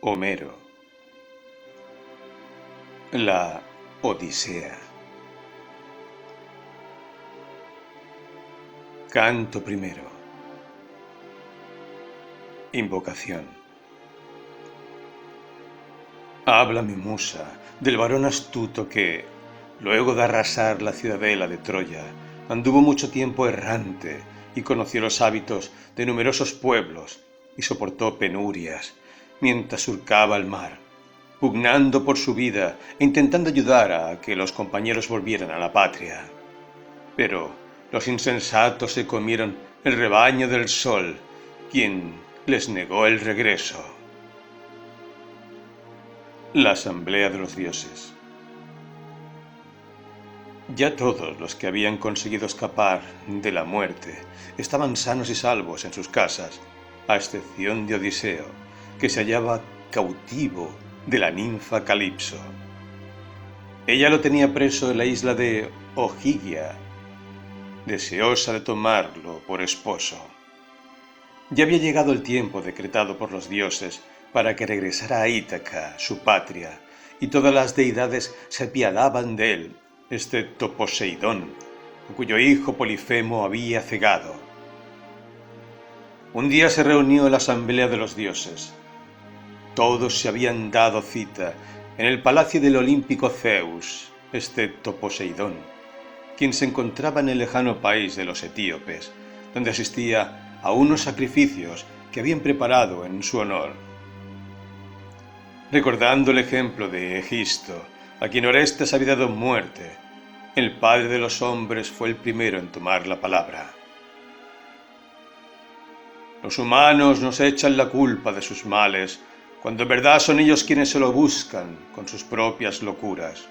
Homero. La Odisea. Canto primero. Invocación. Habla mi musa del varón astuto que, luego de arrasar la ciudadela de Troya, anduvo mucho tiempo errante y conoció los hábitos de numerosos pueblos y soportó penurias mientras surcaba el mar, pugnando por su vida e intentando ayudar a que los compañeros volvieran a la patria. Pero los insensatos se comieron el rebaño del sol, quien les negó el regreso. La Asamblea de los Dioses. Ya todos los que habían conseguido escapar de la muerte estaban sanos y salvos en sus casas, a excepción de Odiseo, que se hallaba cautivo de la ninfa Calipso. Ella lo tenía preso en la isla de Ogygia, deseosa de tomarlo por esposo. Ya había llegado el tiempo decretado por los dioses para que regresara a Ítaca, su patria, y todas las deidades se apiadaban de él, excepto Poseidón, cuyo hijo Polifemo había cegado. Un día se reunió la asamblea de los dioses. Todos se habían dado cita en el palacio del olímpico Zeus, excepto Poseidón, quien se encontraba en el lejano país de los etíopes, donde asistía a unos sacrificios que habían preparado en su honor. Recordando el ejemplo de Egisto, a quien Orestes había dado muerte, el padre de los hombres fue el primero en tomar la palabra. Los humanos nos echan la culpa de sus males, cuando en verdad son ellos quienes se lo buscan con sus propias locuras.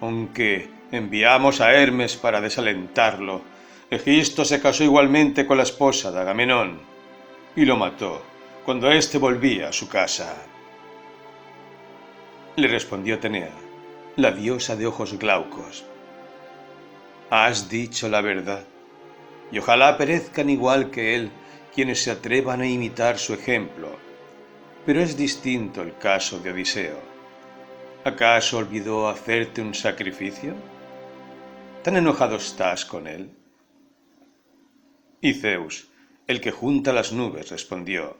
Aunque enviamos a Hermes para desalentarlo, Egisto se casó igualmente con la esposa de Agamenón y lo mató cuando éste volvía a su casa. Le respondió Atenea, la diosa de ojos glaucos. Has dicho la verdad, y ojalá perezcan igual que él quienes se atrevan a imitar su ejemplo. Pero es distinto el caso de Odiseo. ¿Acaso olvidó hacerte un sacrificio? ¿Tan enojado estás con él? Y Zeus, el que junta las nubes, respondió,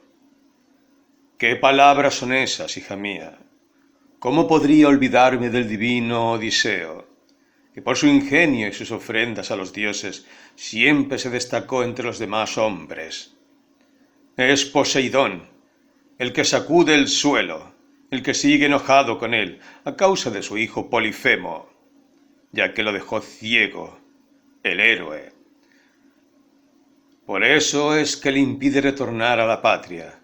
¿qué palabras son esas, hija mía? ¿Cómo podría olvidarme del divino Odiseo, que por su ingenio y sus ofrendas a los dioses siempre se destacó entre los demás hombres? Es Poseidón, el que sacude el suelo, el que sigue enojado con él a causa de su hijo Polifemo, ya que lo dejó ciego, el héroe. Por eso es que le impide retornar a la patria.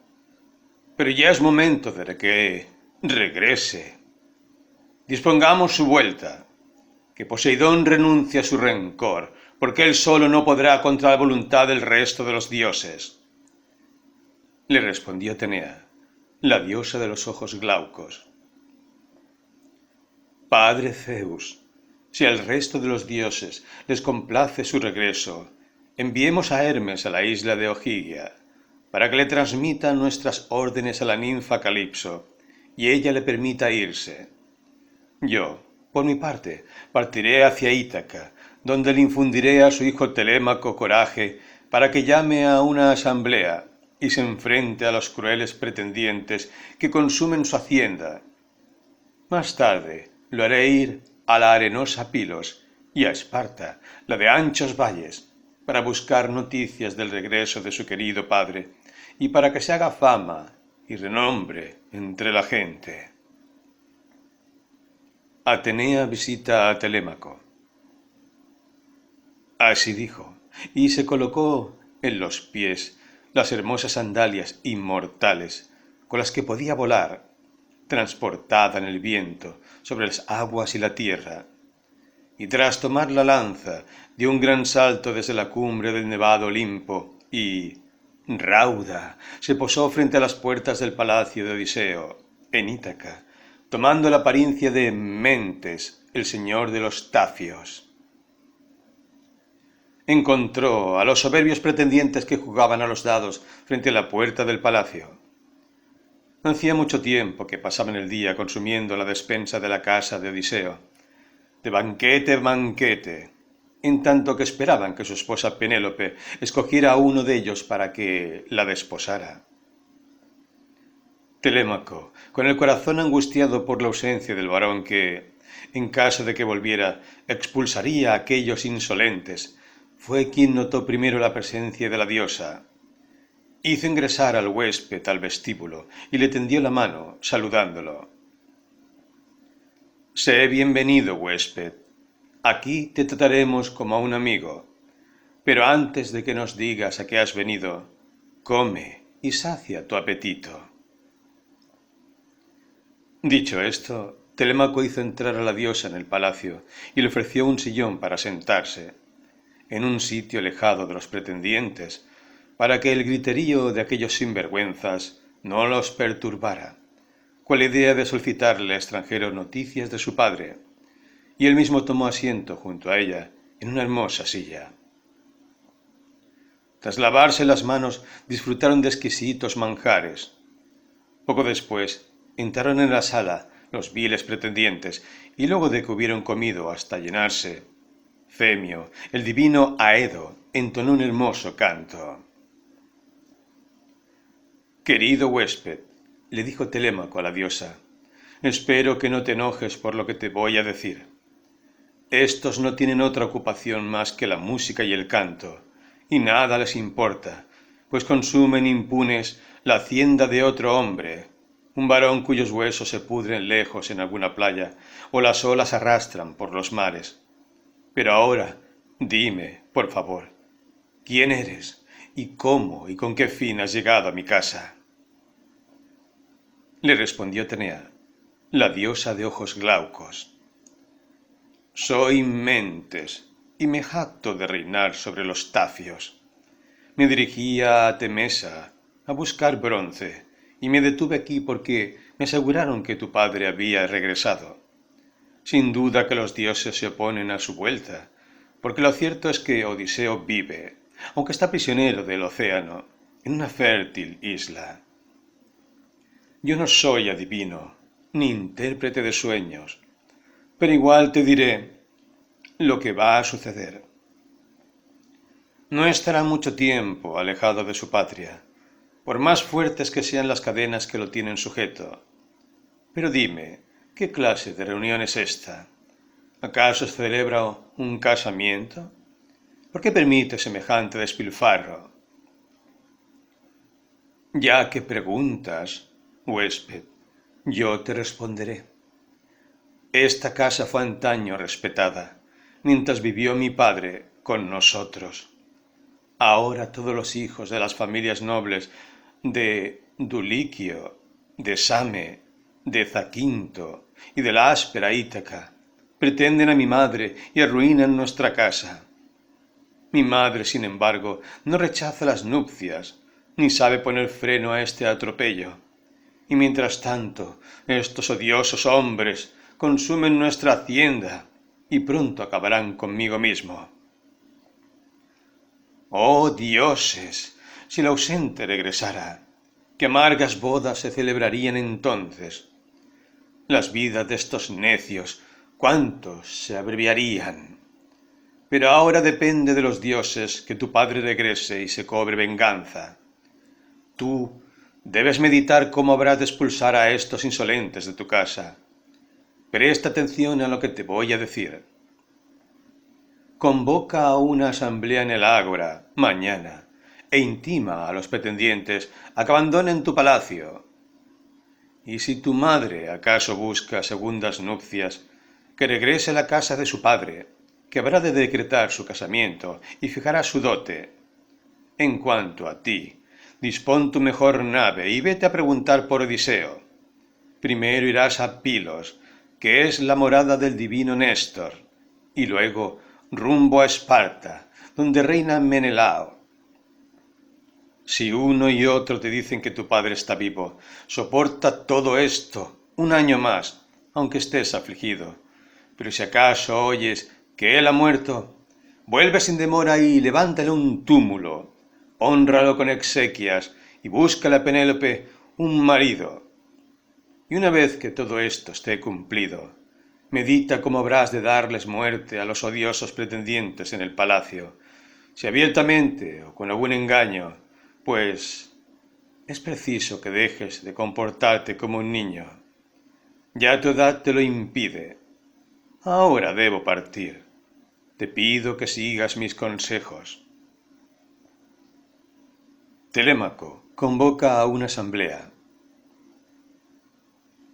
Pero ya es momento de que regrese. Dispongamos su vuelta, que Poseidón renuncie a su rencor, porque él solo no podrá contra la voluntad del resto de los dioses. Le respondió Atenea, la diosa de los ojos glaucos. Padre Zeus, si al resto de los dioses les complace su regreso, enviemos a Hermes a la isla de Ogygia, para que le transmita nuestras órdenes a la ninfa Calipso, y ella le permita irse. Yo, por mi parte, partiré hacia Ítaca, donde le infundiré a su hijo Telémaco coraje para que llame a una asamblea y se enfrente a los crueles pretendientes que consumen su hacienda. Más tarde lo haré ir a la arenosa Pilos y a Esparta, la de anchos valles, para buscar noticias del regreso de su querido padre y para que se haga fama y renombre entre la gente. Atenea visita a Telémaco. Así dijo, y se colocó en los pies las hermosas sandalias inmortales con las que podía volar, transportada en el viento sobre las aguas y la tierra, y tras tomar la lanza dio un gran salto desde la cumbre del nevado Olimpo y, rauda, se posó frente a las puertas del palacio de Odiseo, en Ítaca, tomando la apariencia de Mentes, el señor de los Tafios. Encontró a los soberbios pretendientes que jugaban a los dados frente a la puerta del palacio. Hacía mucho tiempo que pasaban el día consumiendo la despensa de la casa de Odiseo, de banquete en banquete, en tanto que esperaban que su esposa Penélope escogiera a uno de ellos para que la desposara. Telémaco, con el corazón angustiado por la ausencia del varón que, en caso de que volviera, expulsaría a aquellos insolentes, fue quien notó primero la presencia de la diosa. Hizo ingresar al huésped al vestíbulo y le tendió la mano, saludándolo. «Sé bienvenido, huésped. Aquí te trataremos como a un amigo. Pero antes de que nos digas a qué has venido, come y sacia tu apetito». Dicho esto, Telémaco hizo entrar a la diosa en el palacio y le ofreció un sillón para sentarse, en un sitio alejado de los pretendientes, para que el griterío de aquellos sinvergüenzas no los perturbara, con la idea de solicitarle al extranjero noticias de su padre, y él mismo tomó asiento junto a ella en una hermosa silla. Tras lavarse las manos, disfrutaron de exquisitos manjares. Poco después, entraron en la sala los viles pretendientes, y luego de que hubieron comido hasta llenarse, Femio, el divino Aedo, entonó un hermoso canto. «Querido huésped», le dijo Telémaco a la diosa, «espero que no te enojes por lo que te voy a decir. Estos no tienen otra ocupación más que la música y el canto, y nada les importa, pues consumen impunes la hacienda de otro hombre, un varón cuyos huesos se pudren lejos en alguna playa, o las olas arrastran por los mares. Pero ahora, dime, por favor, ¿quién eres? ¿Y cómo y con qué fin has llegado a mi casa?» Le respondió Atenea, la diosa de ojos glaucos. «Soy Mentes, y me jacto de reinar sobre los tafios. Me dirigía a Temesa a buscar bronce, y me detuve aquí porque me aseguraron que tu padre había regresado. Sin duda que los dioses se oponen a su vuelta, porque lo cierto es que Odiseo vive, aunque está prisionero del océano, en una fértil isla. Yo no soy adivino, ni intérprete de sueños, pero igual te diré lo que va a suceder. No estará mucho tiempo alejado de su patria, por más fuertes que sean las cadenas que lo tienen sujeto. Pero dime, ¿qué clase de reunión es esta? ¿Acaso se celebra un casamiento? ¿Por qué permite semejante despilfarro? Ya que preguntas, huésped, yo te responderé. Esta casa fue antaño respetada, mientras vivió mi padre con nosotros. Ahora todos los hijos de las familias nobles de Duliquio, de Same, de Zaquinto y de la áspera Ítaca pretenden a mi madre y arruinan nuestra casa. Mi madre, sin embargo, no rechaza las nupcias, ni sabe poner freno a este atropello. Y mientras tanto, estos odiosos hombres consumen nuestra hacienda y pronto acabarán conmigo mismo. ¡Oh dioses! Si el ausente regresara, qué amargas bodas se celebrarían entonces. Las vidas de estos necios, ¿cuántos se abreviarían? Pero ahora depende de los dioses que tu padre regrese y se cobre venganza. Tú debes meditar cómo habrás de expulsar a estos insolentes de tu casa. Presta atención a lo que te voy a decir. Convoca a una asamblea en el ágora, mañana, e intima a los pretendientes a que abandonen tu palacio. Y si tu madre acaso busca segundas nupcias, que regrese a la casa de su padre, que habrá de decretar su casamiento y fijará su dote. En cuanto a ti, dispón tu mejor nave y vete a preguntar por Odiseo. Primero irás a Pilos, que es la morada del divino Néstor, y luego rumbo a Esparta, donde reina Menelao. Si uno y otro te dicen que tu padre está vivo, soporta todo esto un año más, aunque estés afligido. Pero si acaso oyes que él ha muerto, vuelve sin demora y levántale un túmulo, hónralo con exequias y búscale a Penélope un marido, Y una vez que todo esto esté cumplido, medita cómo habrás de darles muerte a los odiosos pretendientes en el palacio, si abiertamente o con algún engaño, pues es preciso que dejes de comportarte como un niño. Ya tu edad te lo impide. Ahora debo partir. Te pido que sigas mis consejos. Telémaco convoca a una asamblea.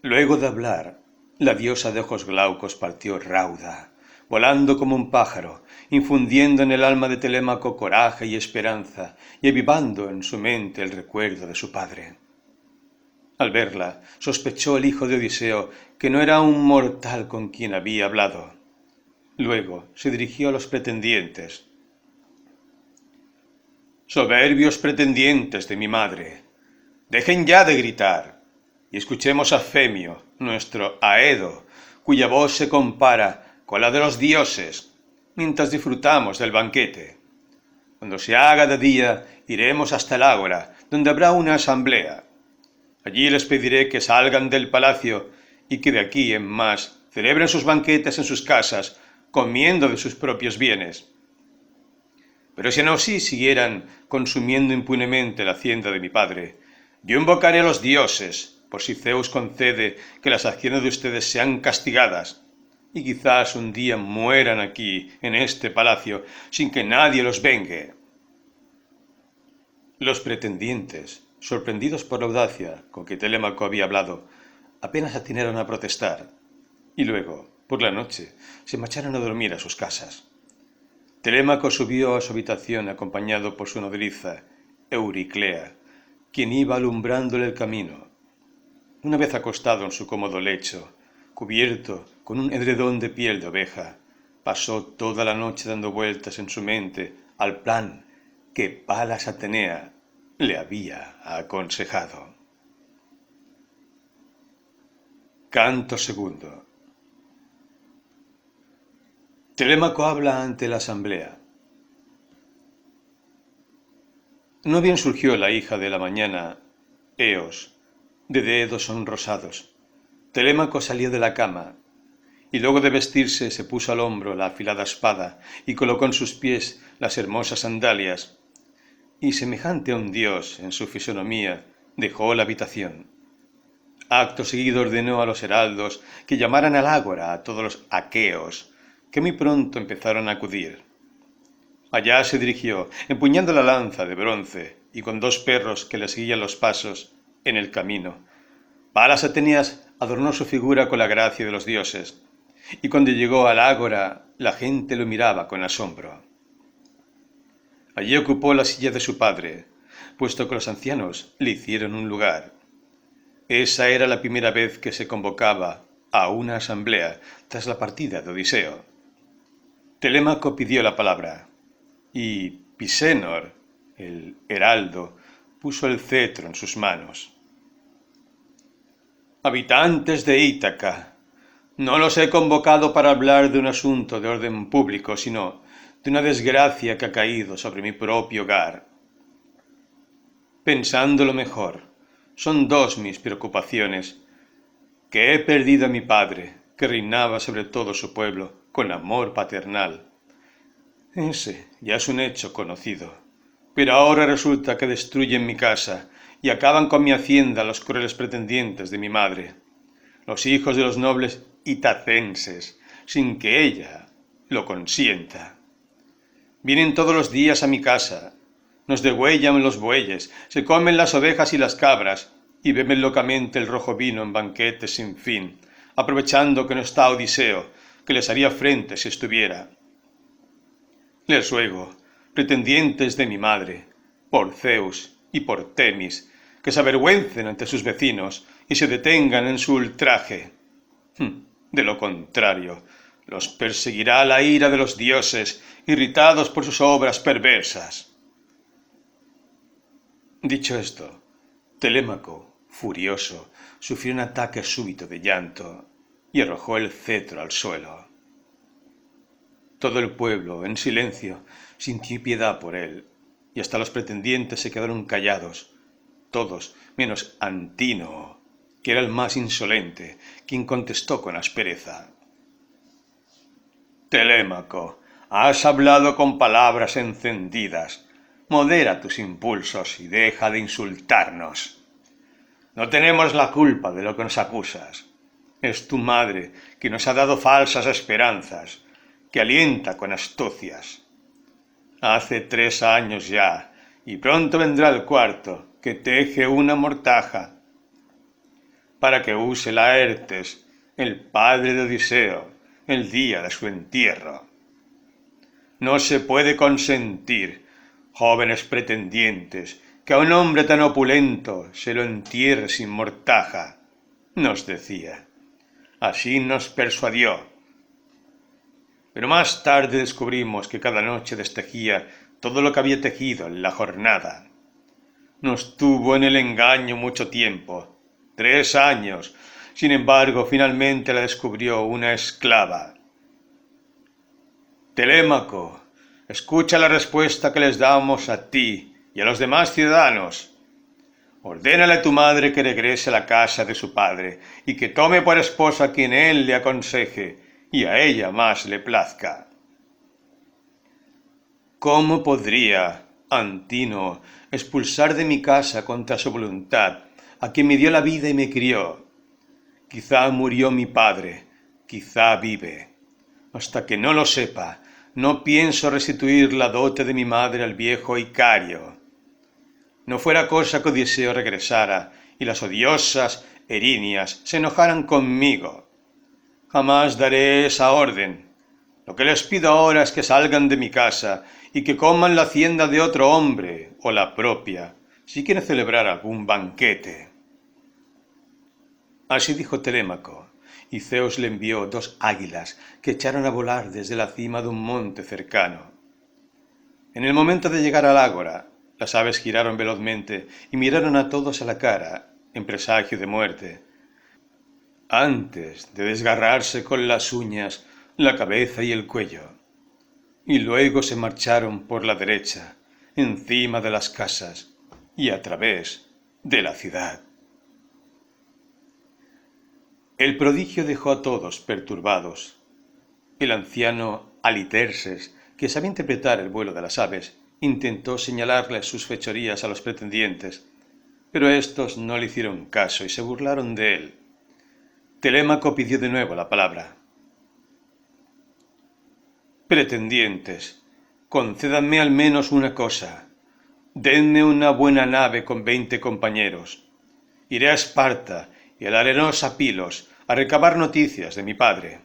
Luego de hablar, la diosa de ojos glaucos partió rauda, volando como un pájaro, infundiendo en el alma de Telémaco coraje y esperanza, y avivando en su mente el recuerdo de su padre. Al verla, sospechó el hijo de Odiseo que no era un mortal con quien había hablado. Luego se dirigió a los pretendientes. Soberbios pretendientes de mi madre, dejen ya de gritar y escuchemos a Femio, nuestro Aedo, cuya voz se compara con la de los dioses, mientras disfrutamos del banquete. Cuando se haga de día, iremos hasta el ágora, donde habrá una asamblea. Allí les pediré que salgan del palacio y que de aquí en más celebren sus banquetes en sus casas, comiendo de sus propios bienes. Pero si aún así siguieran consumiendo impunemente la hacienda de mi padre, yo invocaré a los dioses, por si Zeus concede que las acciones de ustedes sean castigadas, y quizás un día mueran aquí, en este palacio, sin que nadie los vengue. Los pretendientes, sorprendidos por la audacia con que Telémaco había hablado, apenas atinaron a protestar, y luego, por la noche, se marcharon a dormir a sus casas. Telémaco subió a su habitación acompañado por su nodriza, Euriclea, quien iba alumbrándole el camino. Una vez acostado en su cómodo lecho, cubierto con un edredón de piel de oveja, pasó toda la noche dando vueltas en su mente al plan que Palas Atenea le había aconsejado. Canto segundo. Telémaco habla ante la asamblea. No bien surgió la hija de la mañana, Eos, de dedos sonrosados. Telémaco salió de la cama, y luego de vestirse se puso al hombro la afilada espada y colocó en sus pies las hermosas sandalias, y semejante a un dios en su fisonomía, dejó la habitación. Acto seguido ordenó a los heraldos que llamaran al ágora a todos los aqueos, que muy pronto empezaron a acudir. Allá se dirigió, empuñando la lanza de bronce y con 2 perros que le seguían los pasos en el camino. Palas Ateneas adornó su figura con la gracia de los dioses, y cuando llegó al ágora la gente lo miraba con asombro. Allí ocupó la silla de su padre, puesto que los ancianos le hicieron un lugar. Esa era la primera vez que se convocaba a una asamblea tras la partida de Odiseo. Telémaco pidió la palabra, y Pisénor, el heraldo, puso el cetro en sus manos. Habitantes de Ítaca, no los he convocado para hablar de un asunto de orden público, sino de una desgracia que ha caído sobre mi propio hogar. Pensándolo mejor, son 2 mis preocupaciones: que he perdido a mi padre, que reinaba sobre todo su pueblo con amor paternal. Ese ya es un hecho conocido, pero ahora resulta que destruyen mi casa y acaban con mi hacienda los crueles pretendientes de mi madre, los hijos de los nobles itacenses, sin que ella lo consienta. Vienen todos los días a mi casa, nos degüellan los bueyes, se comen las ovejas y las cabras, y beben locamente el rojo vino en banquetes sin fin, aprovechando que no está Odiseo, que les haría frente si estuviera. Les ruego, pretendientes de mi madre, por Zeus y por Temis, que se avergüencen ante sus vecinos y se detengan en su ultraje. De lo contrario, los perseguirá la ira de los dioses, irritados por sus obras perversas. Dicho esto, Telémaco, furioso, sufrió un ataque súbito de llanto y arrojó el cetro al suelo. Todo el pueblo, en silencio, sintió piedad por él, y hasta los pretendientes se quedaron callados, todos menos Antínoo, que era el más insolente, quien contestó con aspereza: Telémaco, has hablado con palabras encendidas. Modera tus impulsos y deja de insultarnos. No tenemos la culpa de lo que nos acusas. Es tu madre que nos ha dado falsas esperanzas, que alienta con astucias. Hace 3 años ya, y pronto vendrá el cuarto, que teje una mortaja, para que use Laertes, el padre de Odiseo, el día de su entierro. No se puede consentir, jóvenes pretendientes, que a un hombre tan opulento se lo entierre sin mortaja, nos decía. Así nos persuadió. Pero más tarde descubrimos que cada noche destejía todo lo que había tejido en la jornada. Nos tuvo en el engaño mucho tiempo, 3 años. Sin embargo, finalmente la descubrió una esclava. Telémaco, escucha la respuesta que les damos a ti y a los demás ciudadanos. Ordénale a tu madre que regrese a la casa de su padre y que tome por esposa a quien él le aconseje y a ella más le plazca. ¿Cómo podría, Antino, expulsar de mi casa contra su voluntad a quien me dio la vida y me crió? Quizá murió mi padre, quizá vive. Hasta que no lo sepa, no pienso restituir la dote de mi madre al viejo Icario. No fuera cosa que Odiseo regresara y las odiosas Erinias se enojaran conmigo. Jamás daré esa orden. Lo que les pido ahora es que salgan de mi casa y que coman la hacienda de otro hombre o la propia, si quieren celebrar algún banquete. Así dijo Telémaco, y Zeus le envió 2 águilas que echaron a volar desde la cima de un monte cercano. En el momento de llegar al ágora, las aves giraron velozmente y miraron a todos a la cara, en presagio de muerte, antes de desgarrarse con las uñas la cabeza y el cuello, y luego se marcharon por la derecha, encima de las casas y a través de la ciudad. El prodigio dejó a todos perturbados. El anciano Aliterses, que sabía interpretar el vuelo de las aves, intentó señalarles sus fechorías a los pretendientes, pero éstos no le hicieron caso y se burlaron de él. Telémaco pidió de nuevo la palabra. Pretendientes, concédanme al menos una cosa. Denme una buena nave con 20 compañeros. Iré a Esparta y a la arenosa Pilos a recabar noticias de mi padre.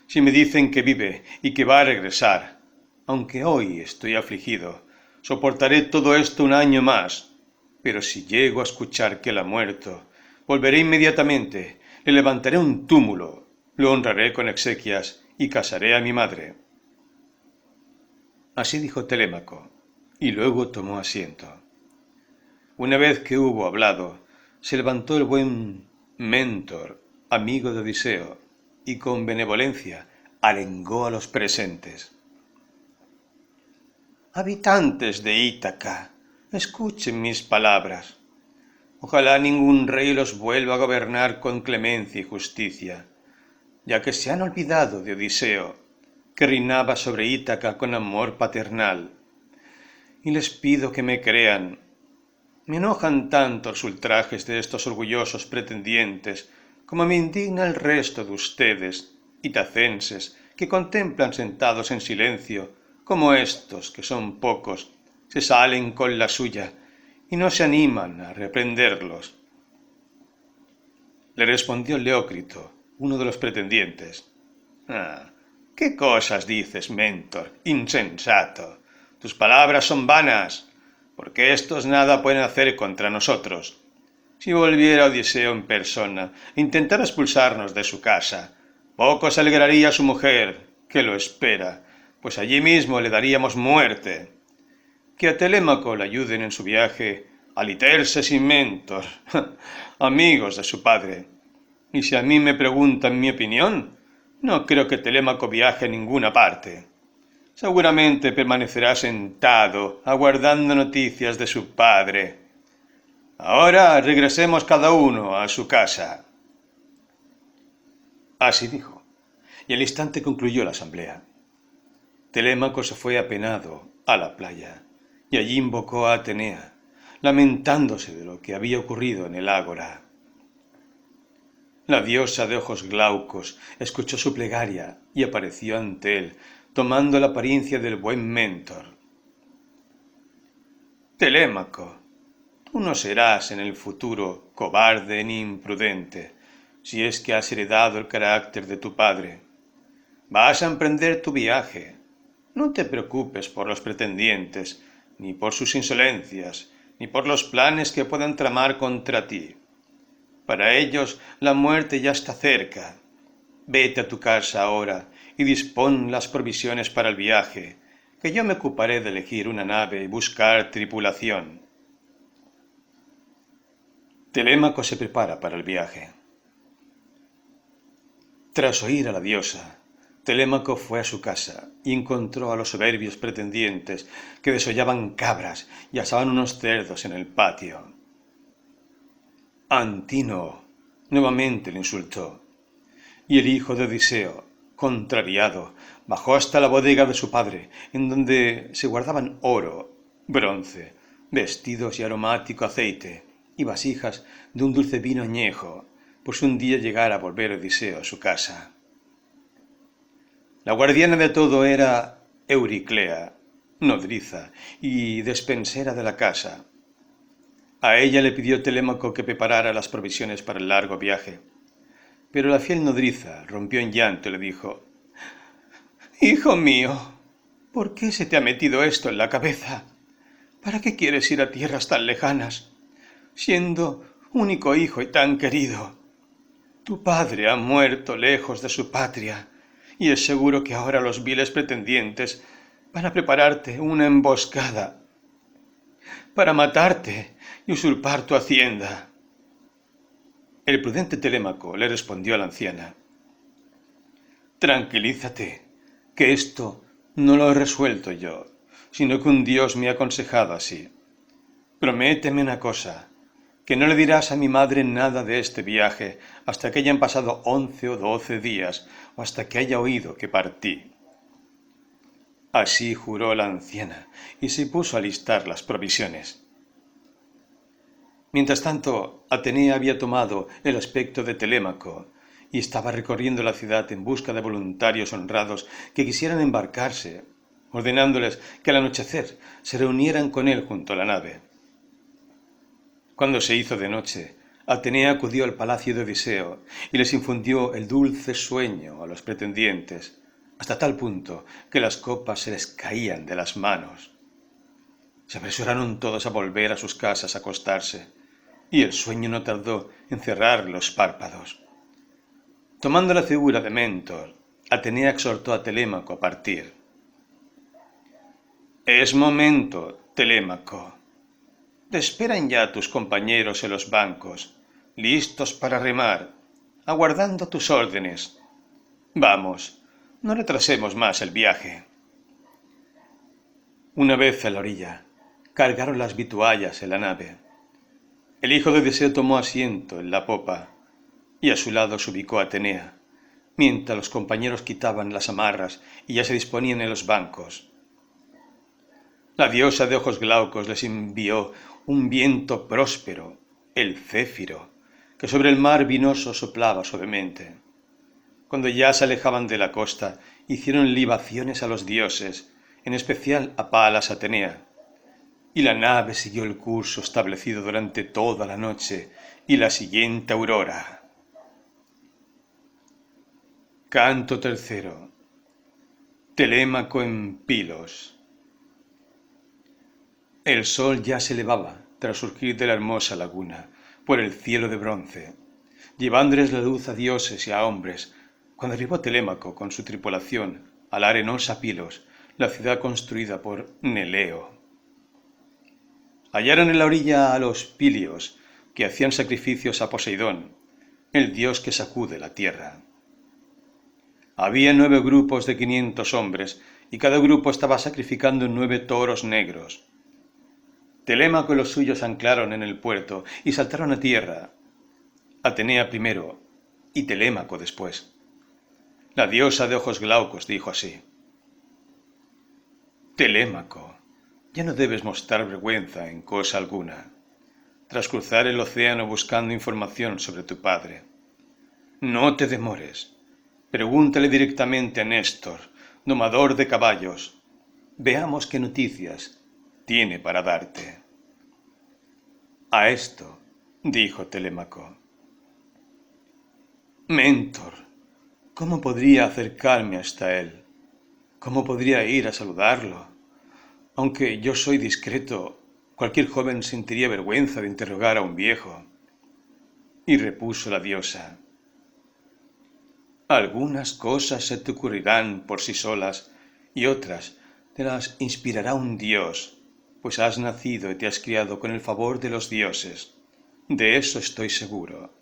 Si me dicen que vive y que va a regresar, aunque hoy estoy afligido, soportaré todo esto 1 año más. Pero si llego a escuchar que él ha muerto, volveré inmediatamente. Le levantaré un túmulo, lo honraré con exequias y casaré a mi madre. Así dijo Telémaco, y luego tomó asiento. Una vez que hubo hablado, se levantó el buen Mentor, amigo de Odiseo, y con benevolencia arengó a los presentes. Habitantes de Ítaca, escuchen mis palabras. Ojalá ningún rey los vuelva a gobernar con clemencia y justicia, ya que se han olvidado de Odiseo, que reinaba sobre Ítaca con amor paternal. Y les pido que me crean. Me enojan tanto los ultrajes de estos orgullosos pretendientes, como me indigna el resto de ustedes, itacenses, que contemplan sentados en silencio, como estos, que son pocos, se salen con la suya, y no se animan a reprenderlos. Le respondió Leócrito, uno de los pretendientes. ¿Qué cosas dices, Mentor, insensato? Tus palabras son vanas, porque estos nada pueden hacer contra nosotros. Si volviera Odiseo en persona e intentara expulsarnos de su casa, poco se alegraría su mujer, que lo espera, pues allí mismo le daríamos muerte. Que a Telémaco le ayuden en su viaje Aliterses y Mentor, amigos de su padre. Y si a mí me preguntan mi opinión, no creo que Telémaco viaje a ninguna parte. Seguramente permanecerá sentado, aguardando noticias de su padre. Ahora regresemos cada uno a su casa. Así dijo, y al instante concluyó la asamblea. Telémaco se fue apenado a la playa, y allí invocó a Atenea, lamentándose de lo que había ocurrido en el ágora. La diosa de ojos glaucos escuchó su plegaria y apareció ante él, tomando la apariencia del buen Mentor. Telémaco, tú no serás en el futuro cobarde ni imprudente, si es que has heredado el carácter de tu padre. Vas a emprender tu viaje. No te preocupes por los pretendientes, ni por sus insolencias, ni por los planes que puedan tramar contra ti. Para ellos la muerte ya está cerca. Vete a tu casa ahora y dispón las provisiones para el viaje, que yo me ocuparé de elegir una nave y buscar tripulación. Telémaco se prepara para el viaje. Tras oír a la diosa, Telémaco fue a su casa y encontró a los soberbios pretendientes que desollaban cabras y asaban unos cerdos en el patio. Antínoo nuevamente le insultó, y el hijo de Odiseo, contrariado, bajó hasta la bodega de su padre, en donde se guardaban oro, bronce, vestidos y aromático aceite, y vasijas de un dulce vino añejo, por si un día llegara a volver Odiseo a su casa. La guardiana de todo era Euriclea, nodriza y despensera de la casa. A ella le pidió Telémaco que preparara las provisiones para el largo viaje, pero la fiel nodriza rompió en llanto y le dijo: «Hijo mío, ¿por qué se te ha metido esto en la cabeza? ¿Para qué quieres ir a tierras tan lejanas, siendo único hijo y tan querido? Tu padre ha muerto lejos de su patria, y es seguro que ahora los viles pretendientes van a prepararte una emboscada para matarte y usurpar tu hacienda». El prudente Telémaco le respondió a la anciana: «Tranquilízate, que esto no lo he resuelto yo, sino que un dios me ha aconsejado así. Prométeme una cosa, que no le dirás a mi madre nada de este viaje hasta que hayan pasado 11 o 12 días, o hasta que haya oído que partí». Así juró la anciana, y se puso a listar las provisiones. Mientras tanto, Atenea había tomado el aspecto de Telémaco, y estaba recorriendo la ciudad en busca de voluntarios honrados que quisieran embarcarse, ordenándoles que al anochecer se reunieran con él junto a la nave. Cuando se hizo de noche, Atenea acudió al palacio de Odiseo y les infundió el dulce sueño a los pretendientes, hasta tal punto que las copas se les caían de las manos. Se apresuraron todos a volver a sus casas a acostarse, y el sueño no tardó en cerrar los párpados. Tomando la figura de Mentor, Atenea exhortó a Telémaco a partir. «Es momento, Telémaco. Te esperan ya tus compañeros en los bancos, listos para remar, aguardando tus órdenes. Vamos, no retrasemos más el viaje». Una vez a la orilla, cargaron las vituallas en la nave. El hijo de Odiseo tomó asiento en la popa, y a su lado se ubicó Atenea, mientras los compañeros quitaban las amarras y ya se disponían en los bancos. La diosa de ojos glaucos les envió un viento próspero, el céfiro, que sobre el mar vinoso soplaba suavemente. Cuando ya se alejaban de la costa, hicieron libaciones a los dioses, en especial a Palas Atenea, y la nave siguió el curso establecido durante toda la noche y la siguiente aurora. Canto tercero. Telémaco en Pilos. El sol ya se elevaba tras surgir de la hermosa laguna por el cielo de bronce, llevándoles la luz a dioses y a hombres, cuando arribó Telémaco con su tripulación a la arenosa Pilos, la ciudad construida por Neleo. Hallaron en la orilla a los pilios, que hacían sacrificios a Poseidón, el dios que sacude la tierra. Había 9 grupos de 500 hombres, y cada grupo estaba sacrificando 9 toros negros. Telémaco y los suyos anclaron en el puerto y saltaron a tierra. Atenea primero y Telémaco después. La diosa de ojos glaucos dijo así: Telémaco, ya no debes mostrar vergüenza en cosa alguna, tras cruzar el océano buscando información sobre tu padre. No te demores, pregúntale directamente a Néstor, domador de caballos. Veamos qué noticias tiene para darte. A esto dijo Telémaco: Mentor, ¿cómo podría acercarme hasta él? ¿Cómo podría ir a saludarlo? Aunque yo soy discreto, cualquier joven sentiría vergüenza de interrogar a un viejo. Y repuso la diosa: Algunas cosas se te ocurrirán por sí solas y otras te las inspirará un dios, pues has nacido y te has criado con el favor de los dioses. De eso estoy seguro.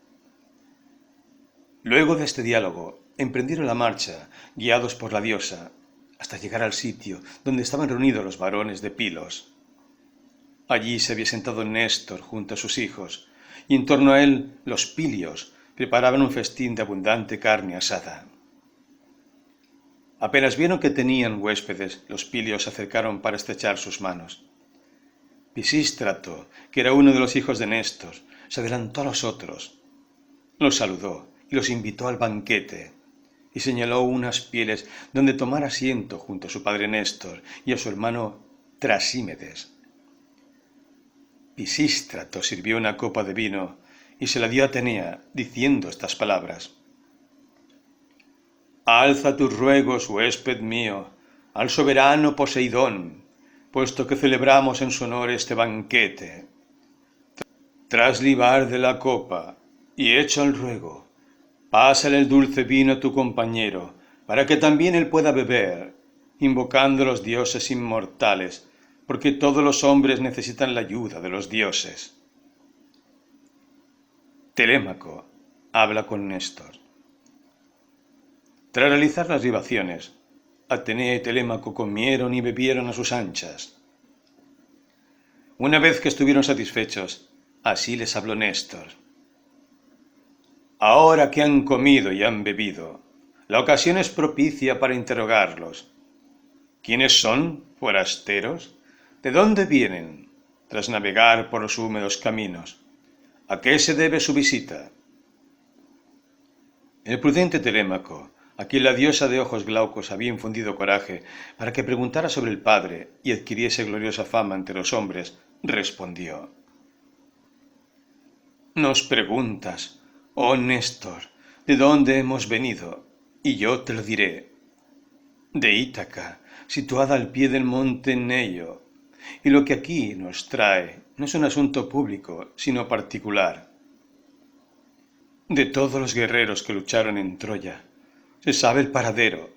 Luego de este diálogo, emprendieron la marcha, guiados por la diosa, hasta llegar al sitio donde estaban reunidos los varones de Pilos. Allí se había sentado Néstor junto a sus hijos, y en torno a él los pilios preparaban un festín de abundante carne asada. Apenas vieron que tenían huéspedes, los pilios se acercaron para estrechar sus manos. Pisístrato, que era uno de los hijos de Néstor, se adelantó a los otros, los saludó y los invitó al banquete, y señaló unas pieles donde tomar asiento junto a su padre Néstor y a su hermano Trasímedes. Pisístrato sirvió una copa de vino y se la dio a Atenea, diciendo estas palabras: Alza tus ruegos, huésped mío, al soberano Poseidón, puesto que celebramos en su honor este banquete. Tras libar de la copa y hecho el ruego, pásale el dulce vino a tu compañero, para que también él pueda beber, invocando a los dioses inmortales, porque todos los hombres necesitan la ayuda de los dioses. Telémaco habla con Néstor. Tras realizar las libaciones, Atenea y Telémaco comieron y bebieron a sus anchas. Una vez que estuvieron satisfechos, así les habló Néstor: Ahora que han comido y han bebido, la ocasión es propicia para interrogarlos. ¿Quiénes son, forasteros? ¿De dónde vienen, tras navegar por los húmedos caminos? ¿A qué se debe su visita? El prudente Telémaco, a quien la diosa de ojos glaucos había infundido coraje para que preguntara sobre el padre y adquiriese gloriosa fama ante los hombres, respondió: Nos preguntas, oh Néstor, ¿de dónde hemos venido? Y yo te lo diré. De Ítaca, situada al pie del monte Neio, y lo que aquí nos trae no es un asunto público, sino particular. De todos los guerreros que lucharon en Troya, se sabe el paradero.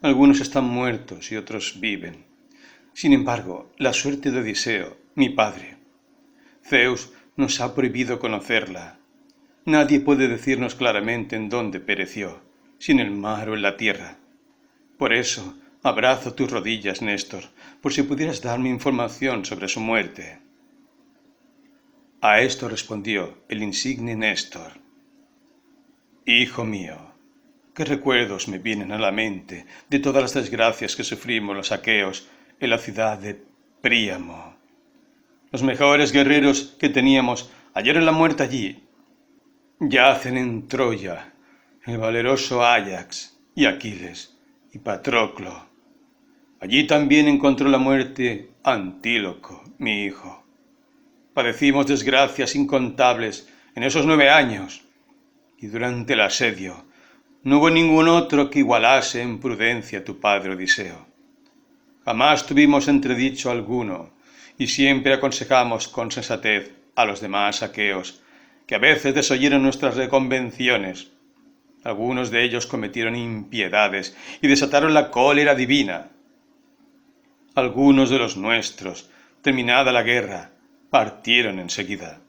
Algunos están muertos y otros viven. Sin embargo, la suerte de Odiseo, mi padre, Zeus nos ha prohibido conocerla. Nadie puede decirnos claramente en dónde pereció, si en el mar o en la tierra. Por eso, abrazo tus rodillas, Néstor, por si pudieras darme información sobre su muerte. A esto respondió el insigne Néstor: Hijo mío, ¿qué recuerdos me vienen a la mente de todas las desgracias que sufrimos los aqueos en la ciudad de Príamo? Los mejores guerreros que teníamos hallaron la muerte allí. Yacen en Troya el valeroso Áyax y Aquiles y Patroclo. Allí también encontró la muerte Antíloco, mi hijo. Padecimos desgracias incontables en esos 9 años, y durante el asedio no hubo ningún otro que igualase en prudencia a tu padre Odiseo. Jamás tuvimos entredicho alguno, y siempre aconsejamos con sensatez a los demás aqueos, que a veces desoyeron nuestras reconvenciones. Algunos de ellos cometieron impiedades y desataron la cólera divina. Algunos de los nuestros, terminada la guerra, partieron enseguida.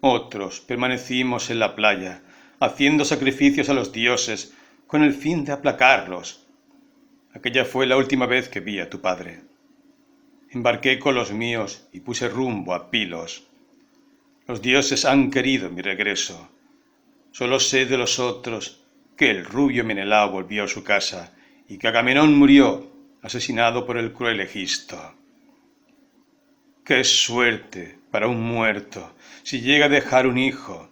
Otros permanecimos en la playa, haciendo sacrificios a los dioses con el fin de aplacarlos. Aquella fue la última vez que vi a tu padre. embarqué con los míos y puse rumbo a Pilos. Los dioses han querido mi regreso. Solo sé de los otros que el rubio Menelao volvió a su casa y que Agamenón murió asesinado por el cruel Egisto. ¡Qué suerte para un muerto si llega a dejar un hijo!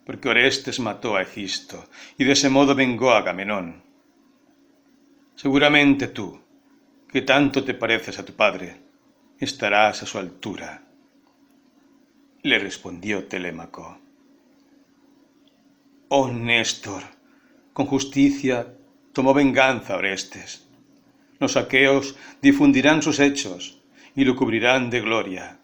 Porque Orestes mató a Egisto y de ese modo vengó a Agamenón. Seguramente tú, que tanto te pareces a tu padre, estarás a su altura. Le respondió Telémaco. Oh Néstor, con justicia tomó venganza Orestes. Los aqueos difundirán sus hechos y lo cubrirán de gloria.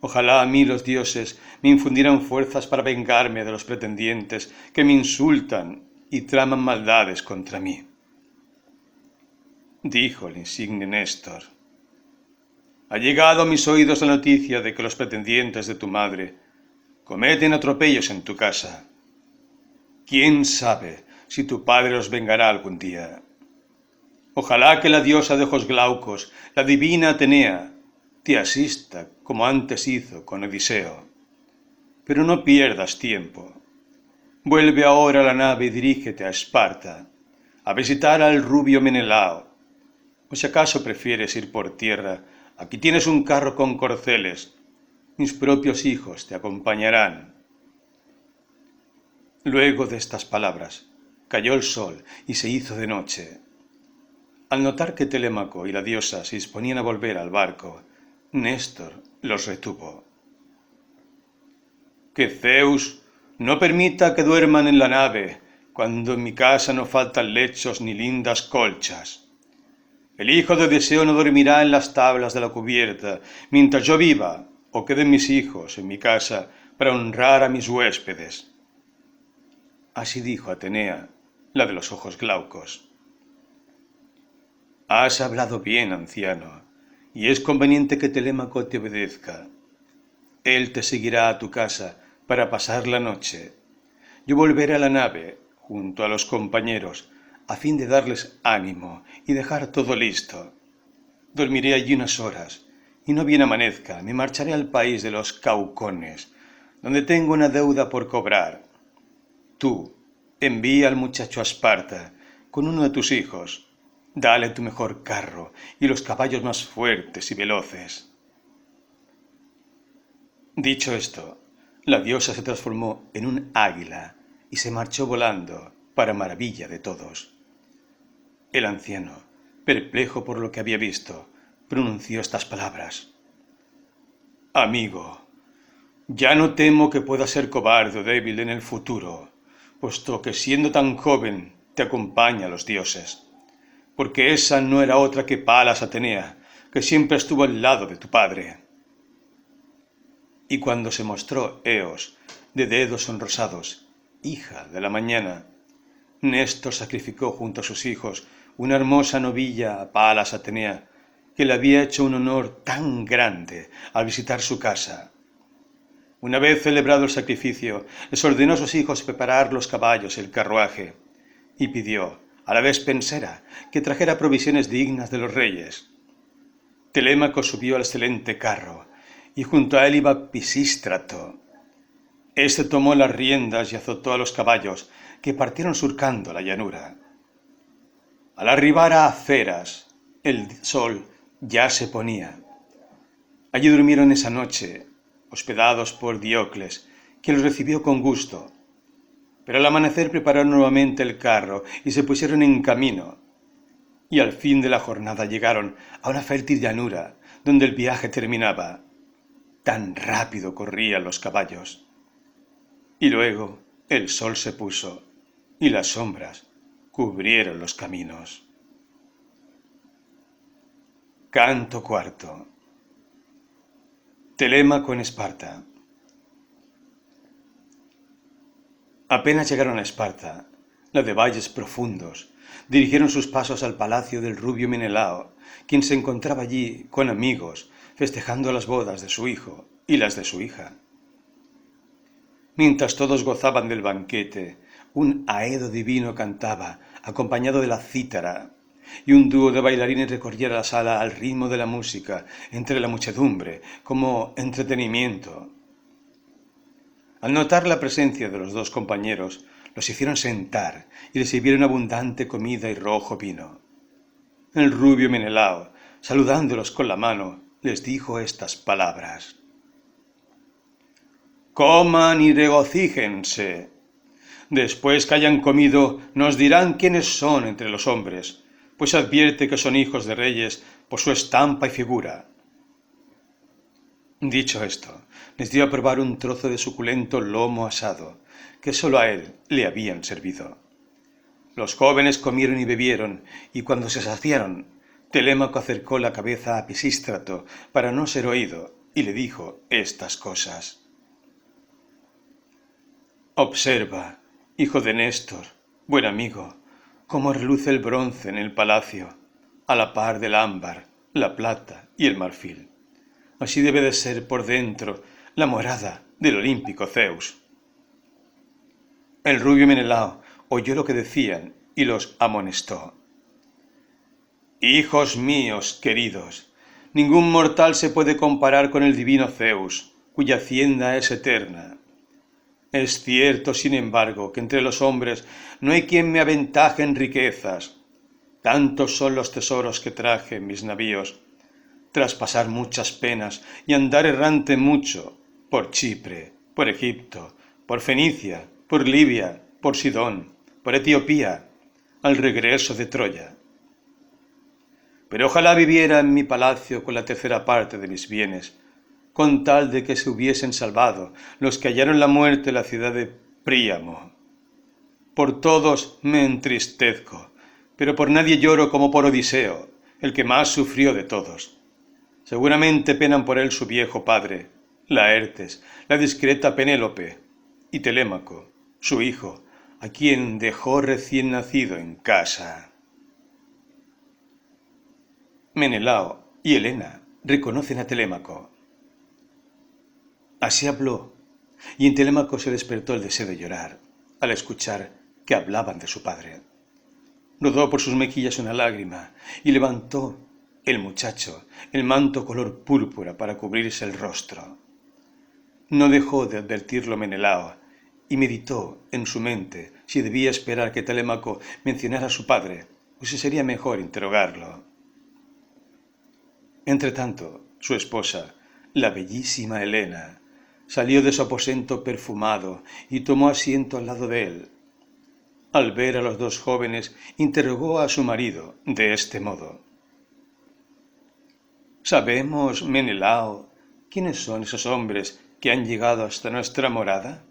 Ojalá a mí los dioses me infundieran fuerzas para vengarme de los pretendientes que me insultan y traman maldades contra mí. Dijo el insigne Néstor. Ha llegado a mis oídos la noticia de que los pretendientes de tu madre cometen atropellos en tu casa. ¿Quién sabe si tu padre los vengará algún día? Ojalá que la diosa de ojos glaucos, la divina Atenea, te asista como antes hizo con Odiseo. Pero no pierdas tiempo. Vuelve ahora a la nave y dirígete a Esparta, a visitar al rubio Menelao. O si acaso prefieres ir por tierra, aquí tienes un carro con corceles. Mis propios hijos te acompañarán. Luego de estas palabras, cayó el sol y se hizo de noche. Al notar que Telémaco y la diosa se disponían a volver al barco, Néstor los retuvo. Que Zeus no permita que duerman en la nave, cuando en mi casa no faltan lechos ni lindas colchas. El hijo de Odiseo no dormirá en las tablas de la cubierta, mientras yo viva o queden mis hijos en mi casa para honrar a mis huéspedes. Así dijo Atenea, la de los ojos glaucos. Has hablado bien, anciano, y es conveniente que Telémaco te obedezca. Él te seguirá a tu casa para pasar la noche. Yo volveré a la nave, junto a los compañeros, a fin de darles ánimo y dejar todo listo. Dormiré allí unas horas, y no bien amanezca, me marcharé al país de los Caucones, donde tengo una deuda por cobrar. Tú, envía al muchacho a Esparta, con uno de tus hijos. Dale tu mejor carro y los caballos más fuertes y veloces. Dicho esto, la diosa se transformó en un águila y se marchó volando, para maravilla de todos. El anciano, perplejo por lo que había visto, pronunció estas palabras. Amigo, ya no temo que pueda ser cobarde o débil en el futuro, puesto que siendo tan joven te acompaña a los dioses. Porque esa no era otra que Palas Atenea, que siempre estuvo al lado de tu padre. Y cuando se mostró Eos, de dedos sonrosados, hija de la mañana, Néstor sacrificó junto a sus hijos una hermosa novilla a Palas Atenea, que le había hecho un honor tan grande al visitar su casa. Una vez celebrado el sacrificio, les ordenó a sus hijos preparar los caballos y el carruaje, y pidió a la despensera que trajera provisiones dignas de los reyes. Telémaco subió al excelente carro, y junto a él iba Pisístrato. Este tomó las riendas y azotó a los caballos, que partieron surcando la llanura. Al arribar a Aceras, el sol ya se ponía. Allí durmieron esa noche, hospedados por Diocles, quien los recibió con gusto. Pero al amanecer prepararon nuevamente el carro y se pusieron en camino. Y al fin de la jornada llegaron a una fértil llanura, donde el viaje terminaba. Tan rápido corrían los caballos. Y luego el sol se puso, y las sombras cubrieron los caminos. Canto cuarto. Telémaco en Esparta. Apenas llegaron a Esparta, la de valles profundos, dirigieron sus pasos al palacio del rubio Menelao, quien se encontraba allí con amigos, festejando las bodas de su hijo y las de su hija. Mientras todos gozaban del banquete, un aedo divino cantaba, acompañado de la cítara, y un dúo de bailarines recorría la sala al ritmo de la música, entre la muchedumbre, como entretenimiento. Al notar la presencia de los dos compañeros, los hicieron sentar y les sirvieron abundante comida y rojo vino. El rubio Menelao, saludándolos con la mano, les dijo estas palabras: «Coman y regocíjense. Después que hayan comido, nos dirán quiénes son entre los hombres, pues advierte que son hijos de reyes por su estampa y figura». Dicho esto, les dio a probar un trozo de suculento lomo asado, que sólo a él le habían servido. Los jóvenes comieron y bebieron, y cuando se saciaron, Telémaco acercó la cabeza a Pisístrato para no ser oído, y le dijo estas cosas: «Observa, hijo de Néstor, buen amigo, cómo reluce el bronce en el palacio, a la par del ámbar, la plata y el marfil. Así debe de ser por dentro la morada del olímpico Zeus». El rubio Menelao oyó lo que decían y los amonestó: «Hijos míos queridos, ningún mortal se puede comparar con el divino Zeus, cuya hacienda es eterna. Es cierto, sin embargo, que entre los hombres no hay quien me aventaje en riquezas. Tantos son los tesoros que traje en mis navíos, tras pasar muchas penas y andar errante mucho, por Chipre, por Egipto, por Fenicia, por Libia, por Sidón, por Etiopía, al regreso de Troya. Pero ojalá viviera en mi palacio con la tercera parte de mis bienes, con tal de que se hubiesen salvado los que hallaron la muerte en la ciudad de Príamo. Por todos me entristezco, pero por nadie lloro como por Odiseo, el que más sufrió de todos. Seguramente penan por él su viejo padre, Laertes, la discreta Penélope, y Telémaco, su hijo, a quien dejó recién nacido en casa». Menelao y Helena reconocen a Telémaco. Así habló, y en Telémaco se despertó el deseo de llorar al escuchar que hablaban de su padre. Rodó por sus mejillas una lágrima y levantó el muchacho el manto color púrpura para cubrirse el rostro. No dejó de advertirlo Menelao y meditó en su mente si debía esperar que Telémaco mencionara a su padre o si sería mejor interrogarlo. Entretanto, su esposa, la bellísima Helena, salió de su aposento perfumado y tomó asiento al lado de él. Al ver a los dos jóvenes, interrogó a su marido de este modo: «¿Sabemos, Menelao, quiénes son esos hombres que han llegado hasta nuestra morada?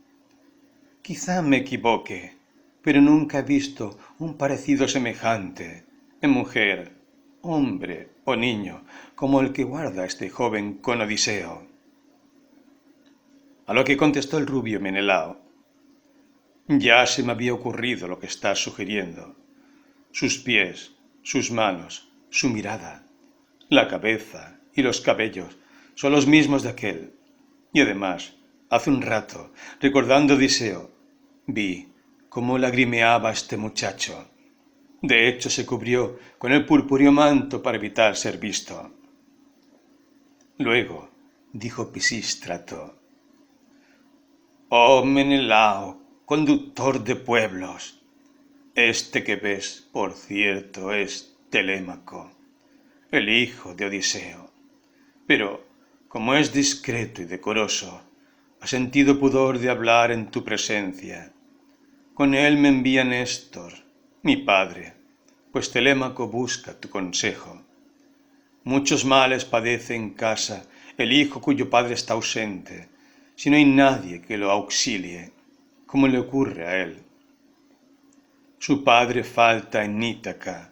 Quizá me equivoque, pero nunca he visto un parecido semejante en mujer, hombre o niño, como el que guarda este joven con Odiseo». A lo que contestó el rubio Menelao: «Ya se me había ocurrido lo que estás sugiriendo. Sus pies, sus manos, su mirada, la cabeza y los cabellos son los mismos de aquel. Y además, hace un rato, recordando a Odiseo, vi cómo lagrimeaba este muchacho. De hecho, se cubrió con el purpúreo manto para evitar ser visto». Luego dijo Pisístrato: «Oh Menelao, conductor de pueblos, este que ves, por cierto, es Telémaco, el hijo de Odiseo. Pero, como es discreto y decoroso, ha sentido pudor de hablar en tu presencia. Con él me envía Néstor, mi padre, pues Telémaco busca tu consejo. Muchos males padece en casa el hijo cuyo padre está ausente, si no hay nadie que lo auxilie, como le ocurre a él. Su padre falta en Ítaca,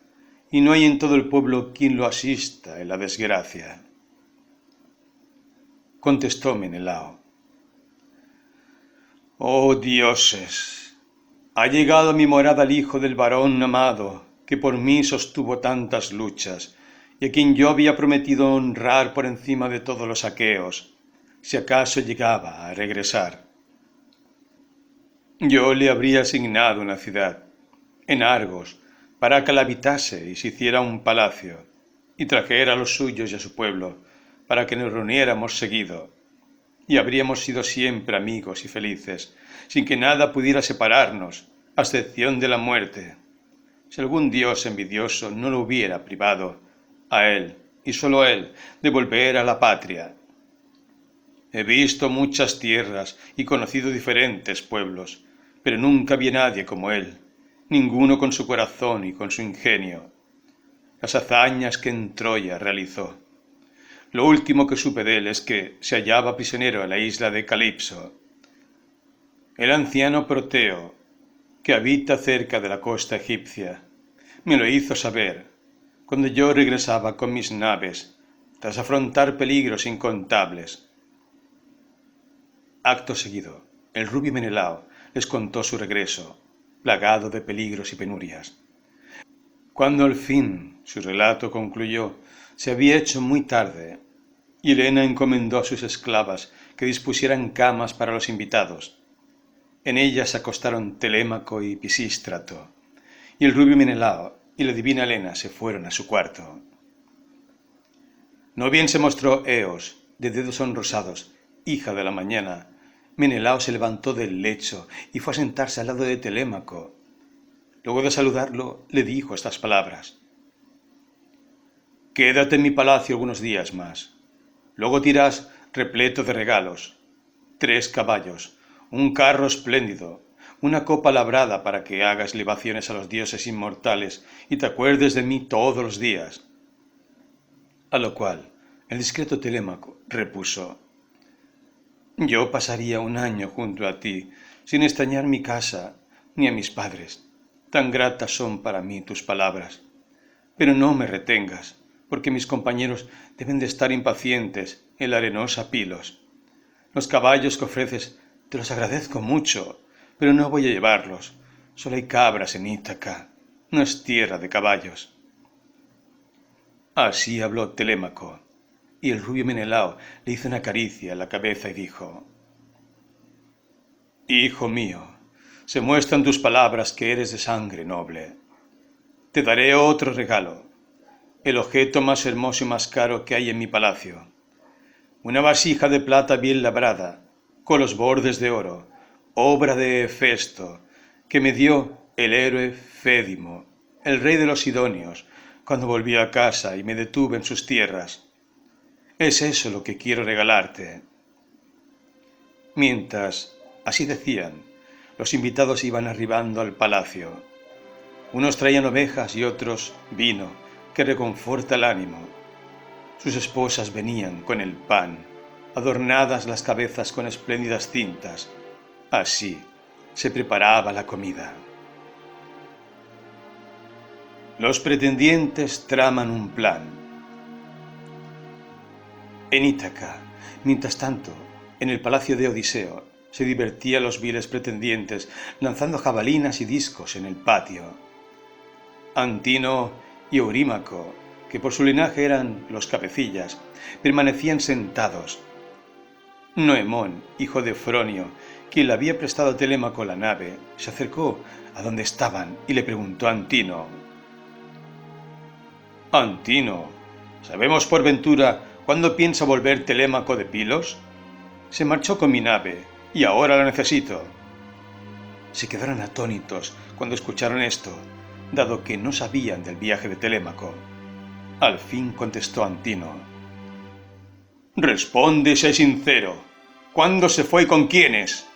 y no hay en todo el pueblo quien lo asista en la desgracia». Contestó Menelao: «Oh dioses, ha llegado a mi morada el hijo del varón amado, que por mí sostuvo tantas luchas, y a quien yo había prometido honrar por encima de todos los aqueos, si acaso llegaba a regresar. Yo le habría asignado una ciudad, en Argos, para que la habitase y se hiciera un palacio, y trajera a los suyos y a su pueblo, para que nos reuniéramos seguido, y habríamos sido siempre amigos y felices, sin que nada pudiera separarnos, a excepción de la muerte, si algún dios envidioso no lo hubiera privado, a él, y sólo a él, de volver a la patria. He visto muchas tierras y conocido diferentes pueblos, pero nunca vi a nadie como él, ninguno con su corazón y con su ingenio. Las hazañas que en Troya realizó. Lo último que supe de él es que se hallaba prisionero en la isla de Calipso. El anciano Proteo, que habita cerca de la costa egipcia, me lo hizo saber cuando yo regresaba con mis naves, tras afrontar peligros incontables. Acto seguido, el rubio Menelao les contó su regreso, plagado de peligros y penurias. Cuando al fin su relato concluyó, se había hecho muy tarde, y Helena encomendó a sus esclavas que dispusieran camas para los invitados. En ellas se acostaron Telémaco y Pisístrato, y el rubio Menelao y la divina Helena se fueron a su cuarto. No bien se mostró Eos, de dedos sonrosados, hija de la mañana, Menelao se levantó del lecho y fue a sentarse al lado de Telémaco. Luego de saludarlo, le dijo estas palabras: «Quédate en mi palacio algunos días más. Luego te irás repleto de regalos, 3 caballos, un carro espléndido, una copa labrada para que hagas libaciones a los dioses inmortales y te acuerdes de mí todos los días». A lo cual el discreto Telémaco repuso: «Yo pasaría un año junto a ti, sin extrañar mi casa ni a mis padres. Tan gratas son para mí tus palabras. Pero no me retengas, porque mis compañeros deben de estar impacientes en la arenosa Pilos. Los caballos que ofreces te los agradezco mucho, pero no voy a llevarlos. Solo hay cabras en Ítaca, no es tierra de caballos». Así habló Telémaco, y el rubio Menelao le hizo una caricia en la cabeza y dijo: «Hijo mío, se muestran tus palabras que eres de sangre noble. Te daré otro regalo, el objeto más hermoso y más caro que hay en mi palacio, una vasija de plata bien labrada, con los bordes de oro, obra de Hefesto, que me dio el héroe Fédimo, el rey de los Sidonios, cuando volví a casa y me detuve en sus tierras. Es eso lo que quiero regalarte». Mientras así decían, los invitados iban arribando al palacio. Unos traían ovejas y otros vino, que reconforta el ánimo. Sus esposas venían con el pan, adornadas las cabezas con espléndidas cintas. Así se preparaba la comida. Los pretendientes traman un plan. En Ítaca, mientras tanto, en el palacio de Odiseo, se divertían los viles pretendientes lanzando jabalinas y discos en el patio. Antino y Eurímaco, que por su linaje eran los cabecillas, permanecían sentados. Noemón, hijo de Fronio, quien le había prestado a Telémaco la nave, se acercó a donde estaban y le preguntó a Antino: «Antino, ¿sabemos por ventura cuándo piensa volver Telémaco de Pilos? Se marchó con mi nave y ahora la necesito». Se quedaron atónitos cuando escucharon esto, dado que no sabían del viaje de Telémaco. Al fin contestó Antino: «Responde y sé sincero. ¿Cuándo se fue y con quiénes?».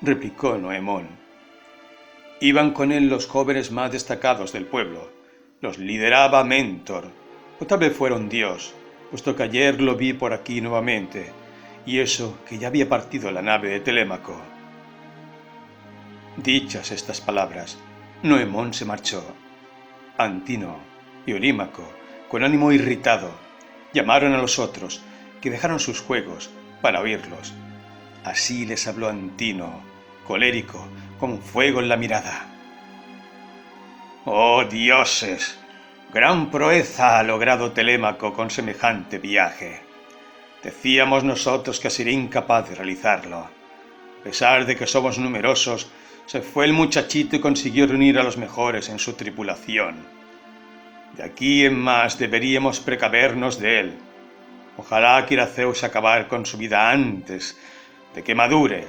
Replicó Noemón: «Iban con él los jóvenes más destacados del pueblo. Los lideraba Mentor, o tal vez fuera un dios, puesto que ayer lo vi por aquí nuevamente, y eso que ya había partido la nave de Telémaco». Dichas estas palabras, Noemón se marchó. Antino y Eurímaco, con ánimo irritado, llamaron a los otros, que dejaron sus juegos para oírlos. Así les habló Antino, colérico, con fuego en la mirada: «Oh dioses, gran proeza ha logrado Telémaco con semejante viaje. Decíamos nosotros que sería incapaz de realizarlo. A pesar de que somos numerosos, se fue el muchachito y consiguió reunir a los mejores en su tripulación. De aquí en más deberíamos precavernos de él. Ojalá quiera Zeus acabar con su vida antes de que madure.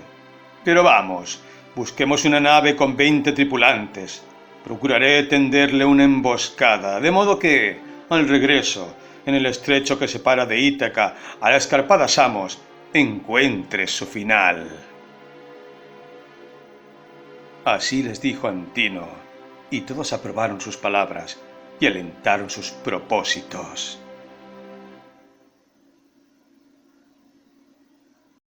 Pero vamos, busquemos una nave con 20 tripulantes. Procuraré tenderle una emboscada, de modo que, al regreso, en el estrecho que separa de Ítaca a la escarpada Samos, encuentre su final. Así les dijo Antino, y todos aprobaron sus palabras y alentaron sus propósitos.